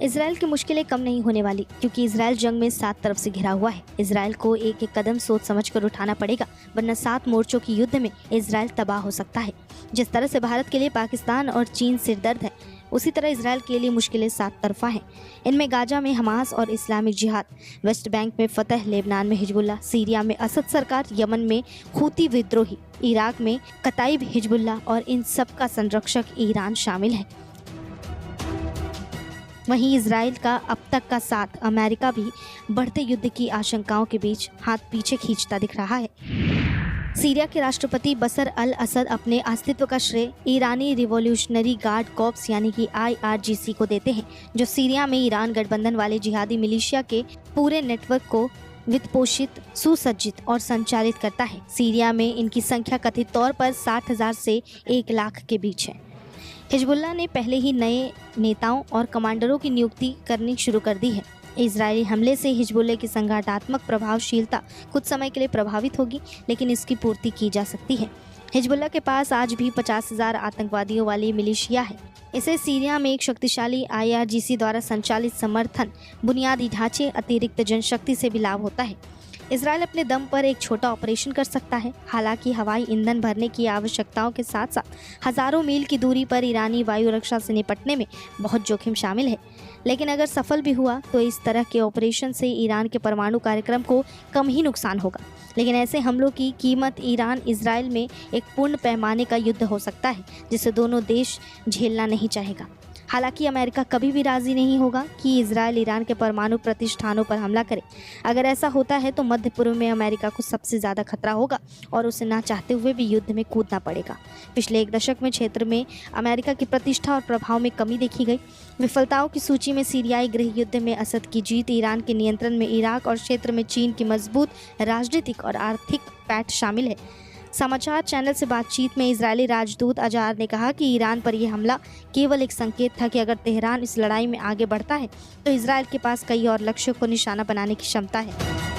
Israel की मुश्किलें कम नहीं होने वाली, क्योंकि इसराइल जंग में 7 तरफ से घिरा हुआ है। इसराइल को एक एक कदम सोच समझकर उठाना पड़ेगा, वरना 7 मोर्चों की युद्ध में इसराइल तबाह हो सकता है। जिस तरह से भारत के लिए पाकिस्तान और चीन सिरदर्द है, उसी तरह इसराइल के लिए मुश्किलें 7 तरफा हैं। इनमें गाजा में हमास और इस्लामिक जिहाद, वेस्ट बैंक में फतह, लेबनान में हिजबुल्लाह, सीरिया में असद सरकार, यमन में हूती विद्रोही, इराक में कताइब हिजबुल्लाह और इन सब का संरक्षक ईरान शामिल है। वहीं इसराइल का अब तक का साथ अमेरिका भी बढ़ते युद्ध की आशंकाओं के बीच हाथ पीछे खींचता दिख रहा है। सीरिया के राष्ट्रपति बशर अल असद अपने अस्तित्व का श्रेय ईरानी रिवॉल्यूशनरी गार्ड कॉर्प्स यानी कि IRGC को देते हैं, जो सीरिया में ईरान गठबंधन वाले जिहादी मिलिशिया के पूरे नेटवर्क को वित्तपोषित, सुसज्जित और संचालित करता है। सीरिया में इनकी संख्या कथित तौर पर 60,000 से 1 लाख के बीच है। हिजबुल्लाह ने पहले ही नए नेताओं और कमांडरों की नियुक्ति करनी शुरू कर दी है। इजरायली हमले से हिजबुल्लाह की संगठनात्मक प्रभावशीलता कुछ समय के लिए प्रभावित होगी, लेकिन इसकी पूर्ति की जा सकती है। हिजबुल्लाह के पास आज भी 50,000 आतंकवादियों वाली मिलिशिया है। इसे सीरिया में एक शक्तिशाली IRGC द्वारा संचालित समर्थन, बुनियादी ढांचे, अतिरिक्त जनशक्ति से भी लाभ होता है। इसराइल अपने दम पर एक छोटा ऑपरेशन कर सकता है। हालांकि हवाई ईंधन भरने की आवश्यकताओं के साथ साथ हज़ारों मील की दूरी पर ईरानी वायु रक्षा से निपटने में बहुत जोखिम शामिल है। लेकिन अगर सफल भी हुआ तो इस तरह के ऑपरेशन से ईरान के परमाणु कार्यक्रम को कम ही नुकसान होगा। लेकिन ऐसे हमलों की कीमत ईरान इजराइल में एक पूर्ण पैमाने का युद्ध हो सकता है, जिसे दोनों देश झेलना नहीं चाहेगा। हालांकि अमेरिका कभी भी राजी नहीं होगा कि इजराइल ईरान के परमाणु प्रतिष्ठानों पर हमला करे। अगर ऐसा होता है तो मध्य पूर्व में अमेरिका को सबसे ज़्यादा खतरा होगा और उसे ना चाहते हुए भी युद्ध में कूदना पड़ेगा। पिछले 1 दशक में क्षेत्र में अमेरिका की प्रतिष्ठा और प्रभाव में कमी देखी गई। विफलताओं की सूची में सीरियाई गृह युद्ध में असद की जीत, ईरान के नियंत्रण में इराक और क्षेत्र में चीन की मजबूत राजनीतिक और आर्थिक पैठ शामिल है। समाचार चैनल से बातचीत में इजरायली राजदूत अजार ने कहा कि ईरान पर यह हमला केवल एक संकेत था कि अगर तेहरान इस लड़ाई में आगे बढ़ता है तो इजरायल के पास कई और लक्ष्यों को निशाना बनाने की क्षमता है।